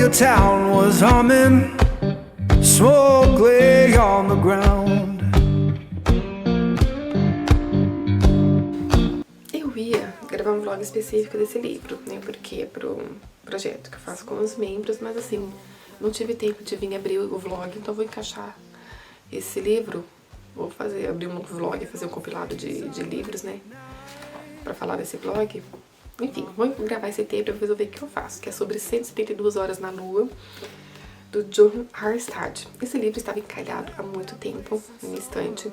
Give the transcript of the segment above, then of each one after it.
your town was humming, smoke lay on the ground. Eu ia gravar um vlog específico desse livro, né, porque é pro projeto que eu faço com os membros, mas assim, não tive tempo de vir abrir o vlog, então vou encaixar esse livro, vou abrir um vlog, fazer um compilado de livros, né, pra falar desse vlog. Enfim, vou gravar esse tempo e depois eu ver o que eu faço, que é sobre 172 Horas na Lua, do John Harstad. Esse livro estava encalhado há muito tempo, em minha estante,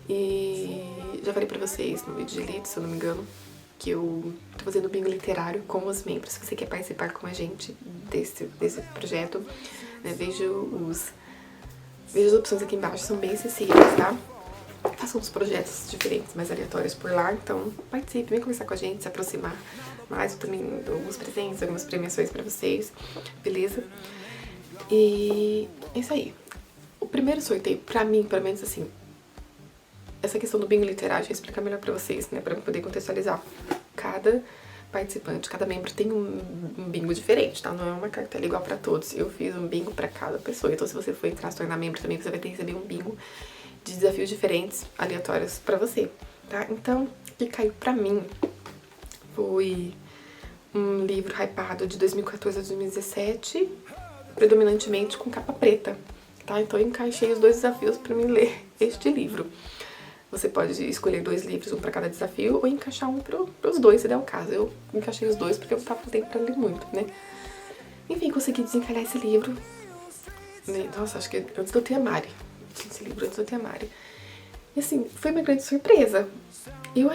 e já falei pra vocês no vídeo de livro, se eu não me engano, que eu tô fazendo bingo literário com os membros. Se você quer participar com a gente desse projeto, né, veja as opções aqui embaixo, são bem acessíveis, tá? Façam uns projetos diferentes, mais aleatórios por lá, então participe, vem conversar com a gente, se aproximar mais. Eu também dou alguns presentes, algumas premiações pra vocês, beleza? E é isso aí. O primeiro sorteio, pra mim, pelo menos assim, essa questão do bingo literário, deixa eu explicar melhor pra vocês, né, pra eu poder contextualizar. Cada participante, cada membro tem um bingo diferente, tá? Não é uma cartela igual pra todos. Eu fiz um bingo pra cada pessoa, então se você for entrar, se tornar membro também, você vai ter que receber um bingo de desafios diferentes, aleatórios pra você, tá? Então, o que caiu pra mim foi um livro hypado de 2014 a 2017, predominantemente com capa preta, tá? Então eu encaixei os dois desafios pra mim ler este livro. Você pode escolher 2 livros, um pra cada desafio, ou encaixar um pros dois, se der o caso. Eu encaixei os dois porque eu tava com tempo pra ler muito, né? Enfim, consegui desencalhar esse livro. Nossa, acho que antes de eu ter a Mari. Esse livro antes de eu ter a Mari. E assim, foi uma grande surpresa. Eu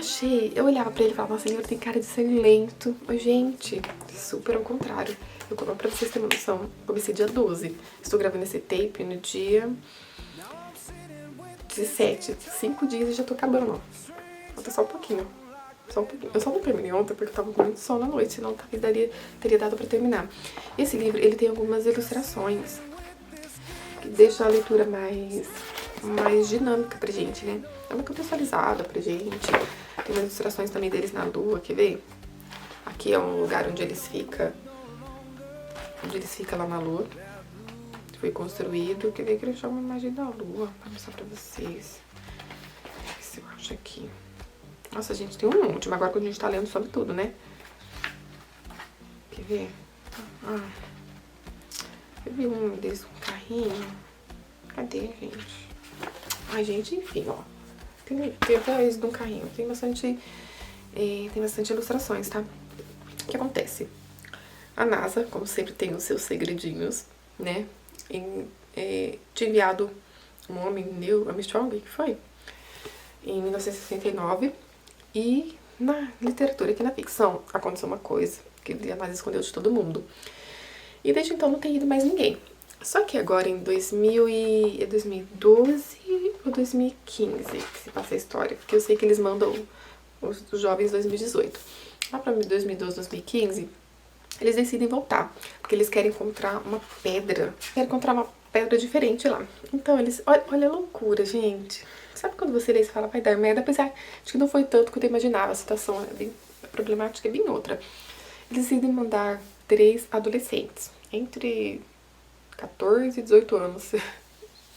olhava pra ele e falava, nossa, esse livro tem cara de ser lento. Mas, gente, super ao contrário. Pra vocês terem uma noção, comecei dia 12. Estou gravando esse tape no dia 17, 5 dias e já tô acabando, ó. Falta só um pouquinho. Só um pouquinho. Eu só não terminei ontem porque eu tava com muito sono à noite, senão talvez teria dado pra terminar. Esse livro, ele tem algumas ilustrações que deixam a leitura mais dinâmica pra gente, né? É uma contextualizada pra gente. Tem umas ilustrações também deles na lua, quer ver? Aqui é um lugar onde eles ficam lá na lua. Foi construído. Quer ver que ele chama uma imagem da lua pra mostrar pra vocês. Deixa eu ver se eu acho aqui. Nossa, gente, tem um monte, mas agora quando a gente tá lendo sobre tudo, né? Quer ver? Eu vi um deles com carrinho. Cadê, gente? Ai, gente, enfim, ó. Tem até esse de um carrinho. Tem bastante ilustrações, tá? O que acontece? A NASA, como sempre, tem os seus segredinhos, né? Tinha enviado um homem, Neil Armstrong, que foi? Em 1969. E na literatura, aqui na ficção, aconteceu uma coisa que a NASA escondeu de todo mundo. E desde então não tem ido mais ninguém. Só que agora em 2012 ou 2015 que se passa a história, porque eu sei que eles mandam os jovens em 2018. Lá pra 2012, 2015, eles decidem voltar, porque eles querem encontrar uma pedra. Querem encontrar uma pedra diferente lá. Então eles... Olha a loucura, gente. Sabe quando você lê e fala, vai dar merda? Apesar de que não foi tanto quanto eu imaginava. A situação a problemática é bem outra. Eles decidem mandar 3 adolescentes, entre 14 e 18 anos,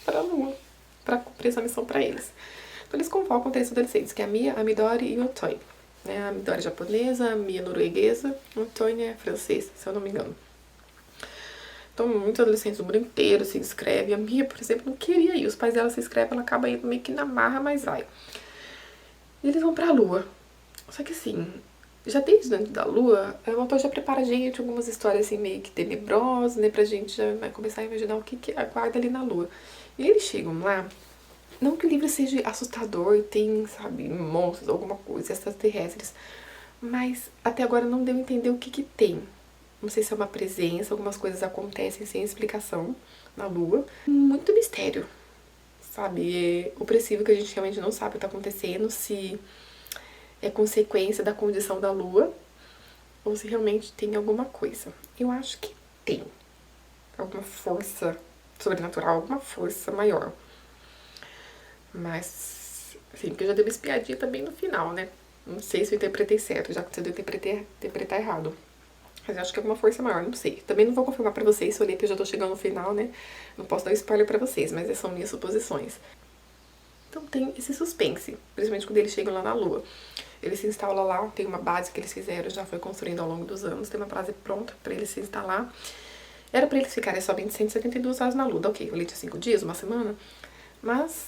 pra Lua, pra cumprir essa missão pra eles. Então eles convocam 3 adolescentes, que é a Mia, a Midori e o Antoine. Né? A Midori é japonesa, a Mia é norueguesa, o Antoine é francês, se eu não me engano. Então muitos adolescentes do mundo inteiro se inscrevem. A Mia, por exemplo, não queria ir. Os pais dela se inscrevem, ela acaba indo meio que na marra, mas vai. E eles vão pra Lua. Só que assim, já desde dentro da Lua, o autor já prepara a gente algumas histórias assim meio que tenebrosas, né? Pra gente já começar a imaginar o que aguarda ali na Lua. E eles chegam lá, não que o livro seja assustador e tem, sabe, monstros, alguma coisa, extraterrestres, mas até agora não deu a entender o que tem. Não sei se é uma presença, algumas coisas acontecem sem explicação na Lua. Muito mistério, sabe? É opressivo, que a gente realmente não sabe o que tá acontecendo, se é consequência da condição da Lua ou se realmente tem alguma coisa. Eu acho que tem alguma força sobrenatural, alguma força maior. Mas, assim, porque eu já dei uma espiadinha também no final, né? Não sei se eu interpretei certo, já que eu interpretar errado. Mas eu acho que é uma força maior, não sei. Também não vou confirmar pra vocês, se eu olhei que eu já tô chegando no final, né? Não posso dar spoiler pra vocês, mas essas são minhas suposições. Então tem esse suspense, principalmente quando eles chegam lá na Lua. Eles se instalam lá, tem uma base que eles fizeram, já foi construindo ao longo dos anos, tem uma base pronta pra eles se instalar. Era pra eles ficarem somente 172 horas na Lua, ok, eu li de 5 dias, uma semana, mas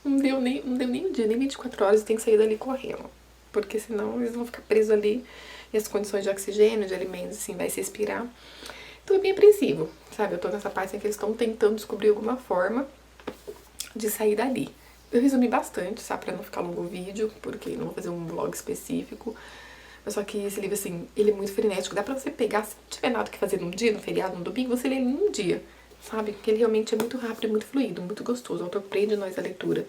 não deu nem um dia, nem 24 horas, e tem que sair dali correndo, porque senão eles vão ficar presos ali, e as condições de oxigênio, de alimentos, assim, vai se expirar. Então é bem apreensivo, sabe? Eu tô nessa parte em que eles estão tentando descobrir alguma forma de sair dali. Eu resumi bastante, sabe, pra não ficar longo o vídeo, porque não vou fazer um vlog específico. Mas só que esse livro, assim, ele é muito frenético. Dá pra você pegar, se não tiver nada que fazer num dia, no feriado, no domingo, você lê ele num dia, sabe? Porque ele realmente é muito rápido, muito fluido, muito gostoso. O autor prende nós a leitura.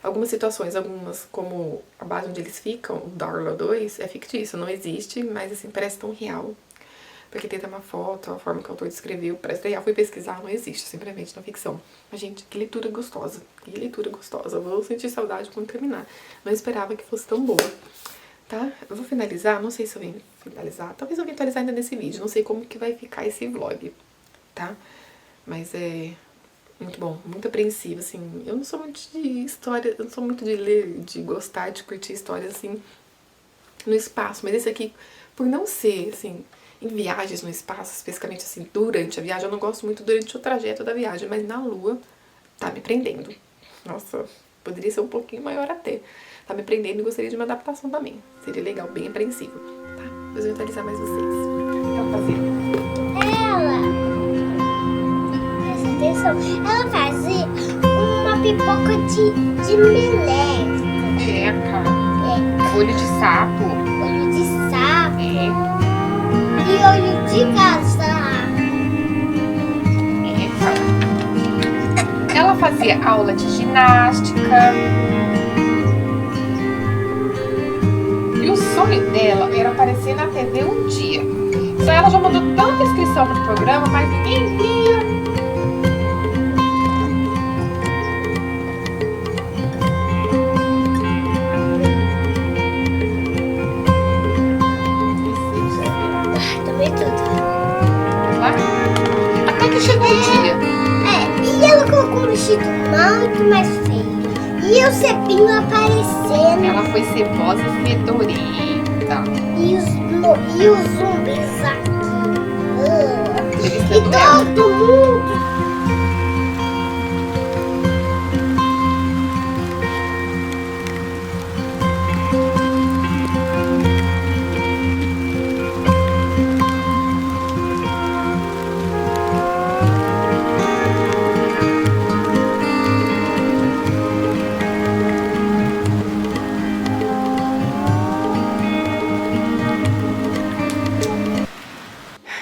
Algumas situações, algumas, como a base onde eles ficam, o Darla 2, é fictício, não existe, mas, assim, parece tão real. Porque tem até uma foto, a forma que o autor descreveu, parece real. Fui pesquisar, não existe, simplesmente na ficção. Mas, gente, que leitura gostosa. Que leitura gostosa. Eu vou sentir saudade quando terminar. Não esperava que fosse tão boa. Tá? Eu vou finalizar, não sei se eu venho finalizar. Talvez eu venha finalizar ainda nesse vídeo. Não sei como que vai ficar esse vlog, tá? Mas é muito bom, muito apreensivo, assim. Eu não sou muito de história, eu não sou muito de ler, de gostar, de curtir histórias, assim, no espaço. Mas esse aqui, por não ser, assim, em viagens no espaço, especificamente assim, durante a viagem, eu não gosto muito durante o trajeto da viagem, mas na Lua tá me prendendo. Nossa, poderia ser um pouquinho maior até. Tá me prendendo e gostaria de uma adaptação também. Seria legal, bem apreensivo, tá? Depois eu vou atualizar mais vocês. Ela fazia. Presta atenção. Ela fazia uma pipoca de meleca. Olho de sapo. Olho de sapo. É. E olho de gaza. Ela fazia aula de ginástica. E o sonho dela era aparecer na TV um dia. Então ela já mandou tanta inscrição pro programa, mas ninguém via. Também tudo. Até que chegou o dia. E ela colocou um vestido muito mais feio. E o cepinho aparecendo. Ela foi cebosa e fedorenta. E os zumbis aqui. E todo mundo.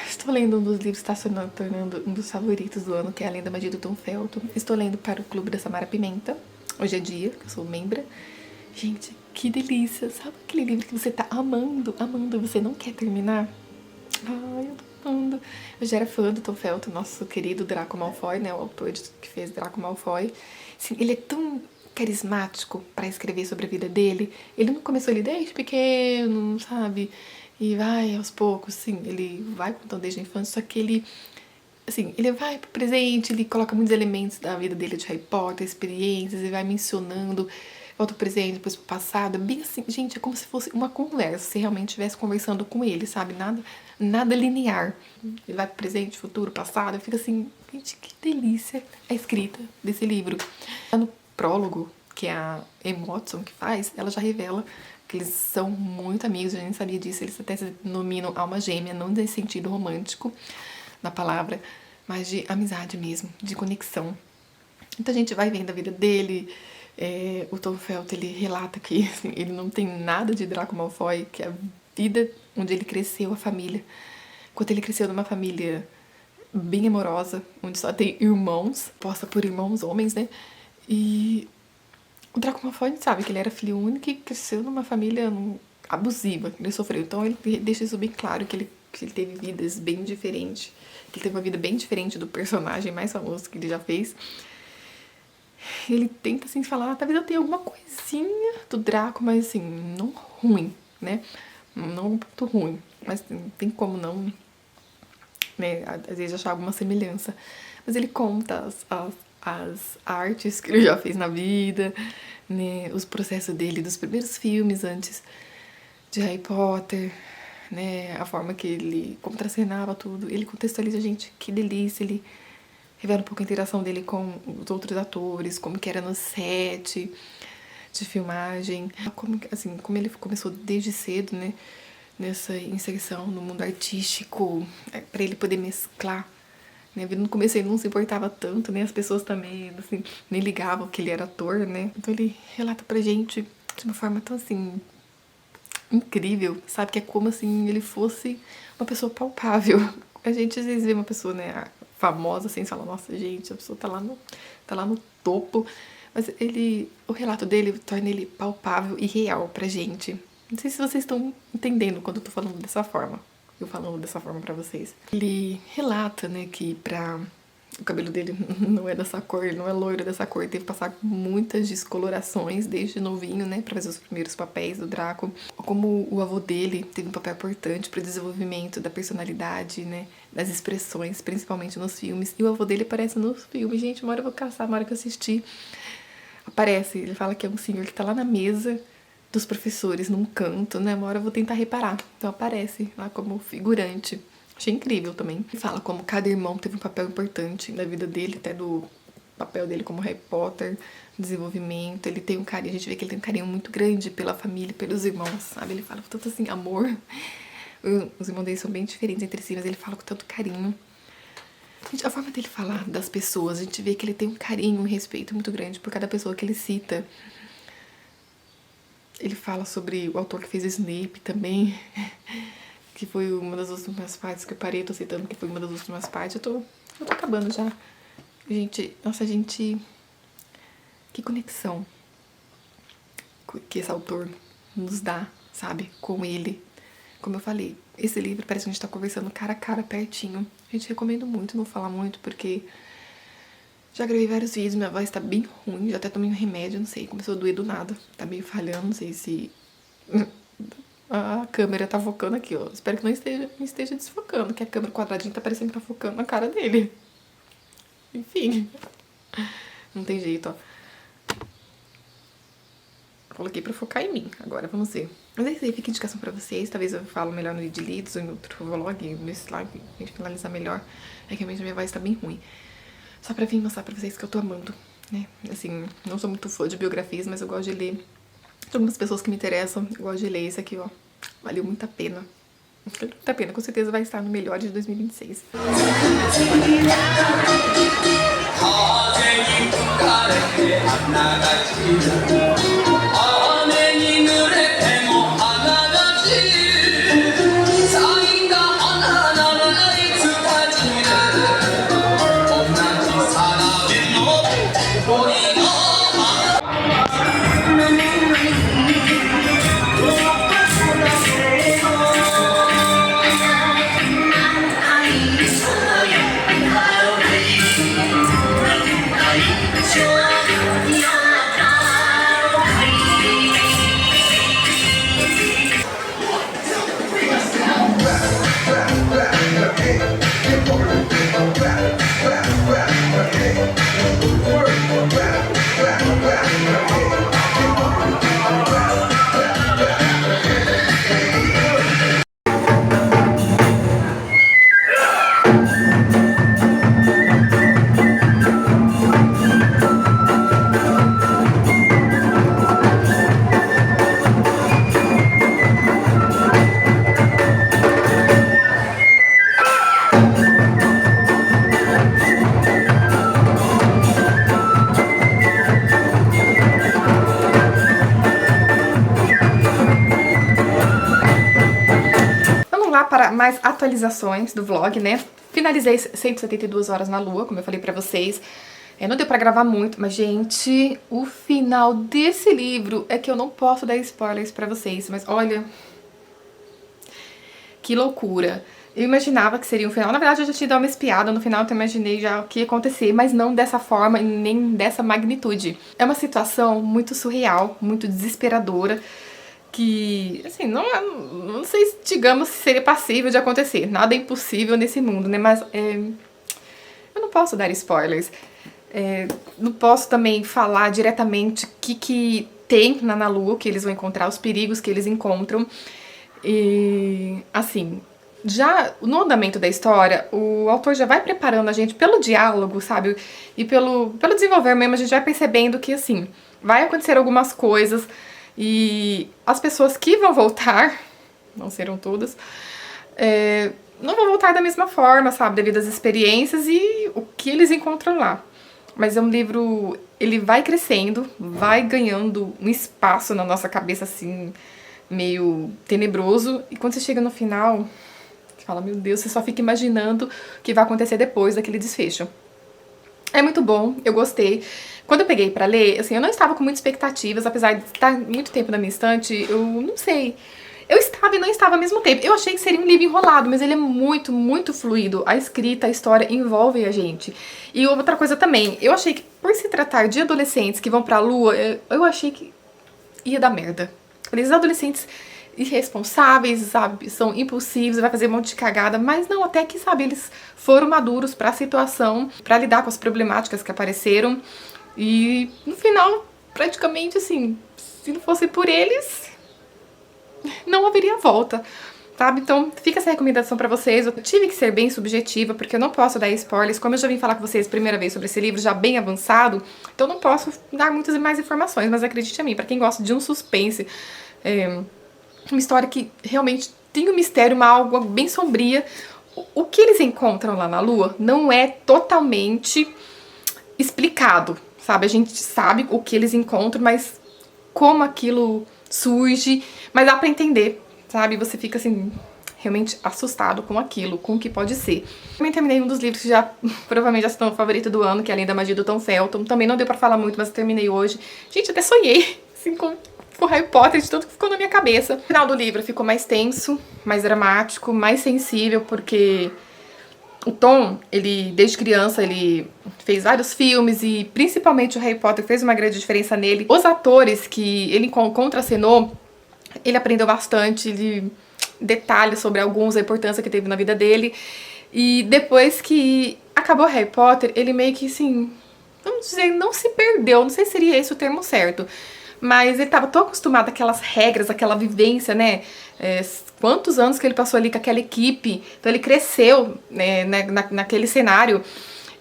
Estou lendo um dos livros que está se tornando um dos favoritos do ano, que é Além da Magia do Tom Felton. Estou lendo para o Clube da Samara Pimenta. Hoje é dia, que eu sou membra. Gente, que delícia! Sabe aquele livro que você tá amando, amando, você não quer terminar? Ai, eu tô amando. Eu já era fã do Tom Felton, nosso querido Draco Malfoy, né? O autor que fez Draco Malfoy. Assim, ele é tão carismático para escrever sobre a vida dele. Ele não começou ali desde pequeno, sabe? E vai aos poucos, sim, ele vai contando desde a infância, só que ele, assim, ele vai pro presente, ele coloca muitos elementos da vida dele de Harry Potter, experiências, e vai mencionando, volta pro presente, depois pro passado, bem assim, gente, é como se fosse uma conversa, se realmente estivesse conversando com ele, sabe, nada linear. Ele vai pro presente, futuro, passado, fica assim, gente, que delícia a escrita desse livro. No prólogo, que é a Emma Watson que faz, ela já revela que eles são muito amigos, eu nem sabia disso, eles até se denominam alma gêmea, não nesse sentido romântico da palavra, mas de amizade mesmo, de conexão. Então a gente vai vendo a vida dele, o Tom Felton, ele relata que assim, ele não tem nada de Draco Malfoy, que é a vida onde ele cresceu, a família. Enquanto ele cresceu numa família bem amorosa, onde só tem irmãos, posta por irmãos homens, né? E o Draco Malfoy, a gente sabe que ele era filho único e cresceu numa família abusiva, que ele sofreu. Então ele deixa isso bem claro, que ele teve vidas bem diferentes, que ele teve uma vida bem diferente do personagem mais famoso que ele já fez. Ele tenta, assim, falar, talvez eu tenha alguma coisinha do Draco, mas, assim, não ruim, né? Não muito ruim. mas tem como não, né, às vezes achar alguma semelhança. Mas ele conta as artes que ele já fez na vida, né, os processos dele dos primeiros filmes antes de Harry Potter, né, a forma que ele contracenava tudo. Ele contextualiza, gente, que delícia, ele revela um pouco a interação dele com os outros atores, como que era no set de filmagem, como ele começou desde cedo, né, nessa inserção no mundo artístico, para ele poder mesclar, né, no começo ele não se importava tanto, né, as pessoas também, assim, nem ligavam que ele era ator, né, então ele relata pra gente de uma forma tão, assim, incrível, sabe, que é como, assim, ele fosse uma pessoa palpável. A gente às vezes vê uma pessoa, né, famosa, assim, e fala, nossa, gente, a pessoa tá lá no topo, mas o relato dele torna ele palpável e real pra gente. Não sei se vocês estão entendendo quando eu tô falando dessa forma. Eu falando dessa forma pra vocês. Ele relata, né, que o cabelo dele não é dessa cor, ele não é loiro dessa cor. Ele teve que passar por muitas descolorações desde novinho, né, pra fazer os primeiros papéis do Draco. Como o avô dele teve um papel importante pro desenvolvimento da personalidade, né, das expressões, principalmente nos filmes. E o avô dele aparece nos filmes. Gente, uma hora eu vou caçar, uma hora que eu assistir. Aparece, ele fala que é um senhor que tá lá na mesa dos professores, num canto, né? Uma hora eu vou tentar reparar. Então aparece lá como figurante. Achei incrível também. Ele fala como cada irmão teve um papel importante na vida dele, até do papel dele como Harry Potter, desenvolvimento. Ele tem um carinho, a gente vê que ele tem um carinho muito grande pela família, pelos irmãos, sabe? Ele fala com tanto, assim, amor. Os irmãos dele são bem diferentes entre si, mas ele fala com tanto carinho. Gente, a forma dele falar das pessoas, a gente vê que ele tem um carinho, um respeito muito grande por cada pessoa que ele cita. Ele fala sobre o autor que fez o Snape também, que foi uma das últimas partes que eu parei, tô citando que foi uma das últimas partes. Eu tô acabando já. Gente, nossa, gente, que conexão que esse autor nos dá, sabe, com ele. Como eu falei, esse livro parece que a gente tá conversando cara a cara, pertinho. Gente, recomendo muito não falar muito, porque já gravei vários vídeos, minha voz tá bem ruim, já até tomei um remédio, não sei, começou a doer do nada. Tá meio falhando, não sei se a câmera tá focando aqui, ó. Espero que não esteja desfocando, que a câmera quadradinha tá parecendo que tá focando na cara dele. Enfim, não tem jeito, ó. Coloquei pra focar em mim, agora vamos ver. Mas é isso aí, fica indicação pra vocês. Talvez eu falo melhor no vídeo de Lidos ou em outro vlog, nesse live, a gente finalizar melhor. É que realmente a minha voz tá bem ruim. Só pra vir mostrar pra vocês que eu tô amando, né? Assim, não sou muito fã de biografias, mas eu gosto de ler. Tem algumas pessoas que me interessam, eu gosto de ler esse aqui, ó. Valeu muito a pena. Valeu muito a pena, com certeza vai estar no melhor de 2026. Para mais atualizações do vlog, né? Finalizei 172 horas na lua, como eu falei pra vocês. Não deu pra gravar muito, mas, gente, o final desse livro é que eu não posso dar spoilers pra vocês, mas olha, que loucura. Eu imaginava que seria um final, na verdade eu já tinha dado uma espiada no final, então eu imaginei já o que ia acontecer, mas não dessa forma e nem dessa magnitude. É uma situação muito surreal, muito desesperadora, que, assim, não sei se, digamos, se seria passível de acontecer. Nada é impossível nesse mundo, né? Mas eu não posso dar spoilers. Não posso também falar diretamente o que tem na Lua, que eles vão encontrar, os perigos que eles encontram. E, assim, já no andamento da história, o autor já vai preparando a gente pelo diálogo, sabe? E pelo desenvolver mesmo, a gente vai percebendo que, assim, vai acontecer algumas coisas e as pessoas que vão voltar, não serão todas, não vão voltar da mesma forma, sabe? Devido às experiências e o que eles encontram lá. Mas é um livro, ele vai crescendo, vai ganhando um espaço na nossa cabeça, assim, meio tenebroso. E quando você chega no final, você fala, meu Deus, você só fica imaginando o que vai acontecer depois daquele desfecho. É muito bom, eu gostei. Quando eu peguei pra ler, assim, eu não estava com muitas expectativas, apesar de estar muito tempo na minha estante, eu não sei. Eu estava e não estava ao mesmo tempo. Eu achei que seria um livro enrolado, mas ele é muito, muito fluido. A escrita, a história envolve a gente. E outra coisa também, eu achei que por se tratar de adolescentes que vão pra lua, eu achei que ia dar merda. Aqueles adolescentes irresponsáveis, sabe, são impulsivos, vai fazer um monte de cagada, mas não, até que, sabe, eles foram maduros pra situação, pra lidar com as problemáticas que apareceram. E no final, praticamente assim, se não fosse por eles, não haveria volta, sabe? Então fica essa recomendação pra vocês. Eu tive que ser bem subjetiva, porque eu não posso dar spoilers. Como eu já vim falar com vocês a primeira vez sobre esse livro, já bem avançado, então não posso dar muitas mais informações, mas acredite em mim, pra quem gosta de um suspense, uma história que realmente tem um mistério, uma algo bem sombria. O que eles encontram lá na Lua não é totalmente explicado, sabe? A gente sabe o que eles encontram, mas como aquilo surge, mas dá pra entender, sabe? Você fica assim, realmente assustado com aquilo, com o que pode ser. Também terminei um dos livros que já provavelmente já estão no favorito do ano, que é Além da Magia do Tom Felton. Também não deu pra falar muito, mas eu terminei hoje. Gente, até sonhei, assim, com Harry Potter, de tanto que ficou na minha cabeça. O final do livro ficou mais tenso, mais dramático, mais sensível, porque o Tom, ele, desde criança, ele fez vários filmes e principalmente o Harry Potter fez uma grande diferença nele. Os atores que ele contracenou, ele aprendeu bastante, ele detalhes sobre alguns, a importância que teve na vida dele. E depois que acabou Harry Potter, ele meio que, assim, vamos dizer, não se perdeu, não sei se seria esse o termo certo, mas ele estava tão acostumado àquelas regras, àquela vivência, né? Quantos anos que ele passou ali com aquela equipe, então ele cresceu, né, naquele cenário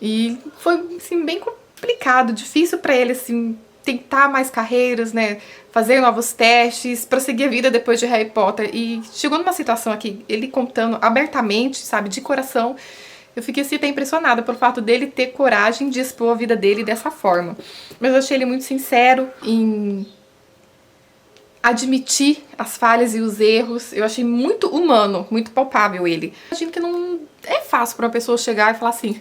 e foi, assim, bem complicado, difícil para ele, assim, tentar mais carreiras, né, fazer novos testes, prosseguir a vida depois de Harry Potter. E chegou numa situação aqui, ele contando abertamente, sabe, de coração, eu fiquei assim até impressionada pelo fato dele ter coragem de expor a vida dele dessa forma. Mas eu achei ele muito sincero em admitir as falhas e os erros. Eu achei muito humano, muito palpável ele. Imagino que não é fácil pra uma pessoa chegar e falar assim,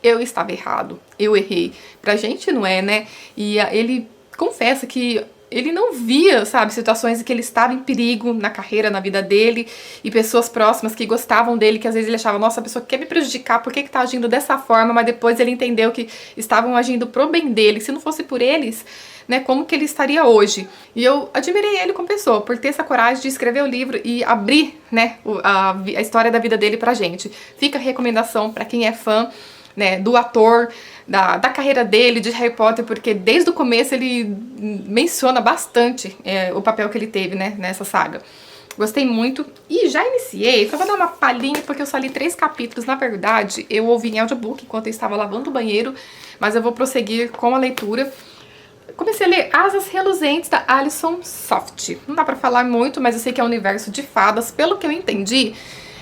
eu estava errado, eu errei. Pra gente não é, né? E ele confessa que ele não via, sabe, situações em que ele estava em perigo na carreira, na vida dele, e pessoas próximas que gostavam dele, que às vezes ele achava, nossa, a pessoa quer me prejudicar, por que tá agindo dessa forma? Mas depois ele entendeu que estavam agindo pro bem dele, se não fosse por eles, né, como que ele estaria hoje? E eu admirei ele como pessoa, por ter essa coragem de escrever o livro e abrir, né, a história da vida dele pra gente. Fica a recomendação pra quem é fã, né, do ator, da carreira dele, de Harry Potter, porque desde o começo ele menciona bastante o papel que ele teve, né, nessa saga. Gostei muito e já iniciei, só vou dar uma palhinha porque eu só li 3 capítulos, na verdade eu ouvi em audiobook enquanto eu estava lavando o banheiro, mas eu vou prosseguir com a leitura. Comecei a ler Asas Reluzentes, da Alison Soft. Não dá pra falar muito, mas eu sei que é um universo de fadas, pelo que eu entendi,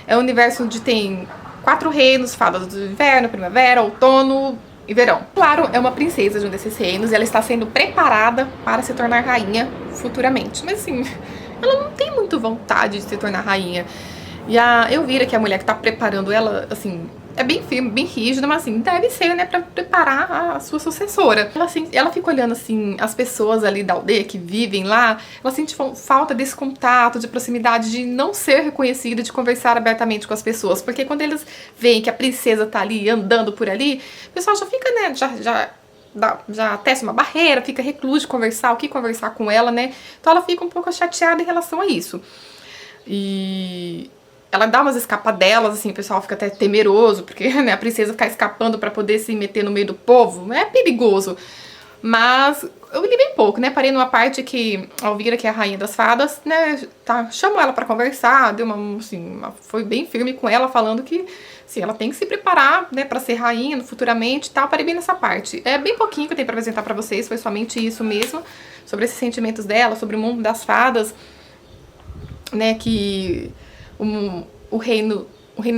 é um universo onde tem 4 reinos, fadas do inverno, primavera, outono e verão. Claro, é uma princesa de um desses reinos e ela está sendo preparada para se tornar rainha futuramente. Mas assim, ela não tem muito vontade de se tornar rainha. E a Elvira, que é a mulher que está preparando ela, assim, é bem firme, bem rígida, mas assim, deve ser, né, pra preparar a sua sucessora. Ela, assim, ela fica olhando, assim, as pessoas ali da aldeia que vivem lá, ela sente falta desse contato, de proximidade, de não ser reconhecida, de conversar abertamente com as pessoas, porque quando eles veem que a princesa tá ali, andando por ali, o pessoal já fica, né, já já tece uma barreira, fica recluso de conversar, o que conversar com ela, né? Então ela fica um pouco chateada em relação a isso. E ela dá umas escapadelas, assim, o pessoal fica até temeroso, porque, né, a princesa ficar escapando pra poder se meter no meio do povo é perigoso. Mas eu li bem pouco, né? Parei numa parte que a Elvira, que é a rainha das fadas, né, chamou ela pra conversar, deu foi bem firme com ela, falando que, assim, ela tem que se preparar, né, pra ser rainha futuramente e tal. Parei bem nessa parte. É bem pouquinho que eu tenho pra apresentar pra vocês, foi somente isso mesmo, sobre esses sentimentos dela, sobre o mundo das fadas, né, que o reino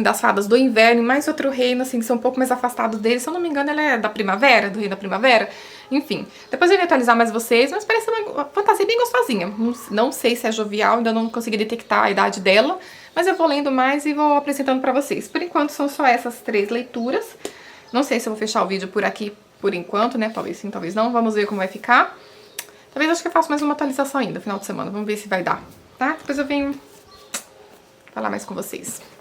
das fadas do inverno e mais outro reino, assim, que são um pouco mais afastados deles. Se eu não me engano, ela é da primavera, do reino da primavera. Enfim, depois eu vou atualizar mais vocês, mas parece uma fantasia bem gostosinha. Não sei se é jovial, ainda não consegui detectar a idade dela, mas eu vou lendo mais e vou apresentando pra vocês. Por enquanto são só essas 3 leituras. Não sei se eu vou fechar o vídeo por aqui por enquanto, né? Talvez sim, talvez não. Vamos ver como vai ficar. Talvez acho que eu faço mais uma atualização ainda, final de semana. Vamos ver se vai dar, tá? Depois eu venho falar mais com vocês.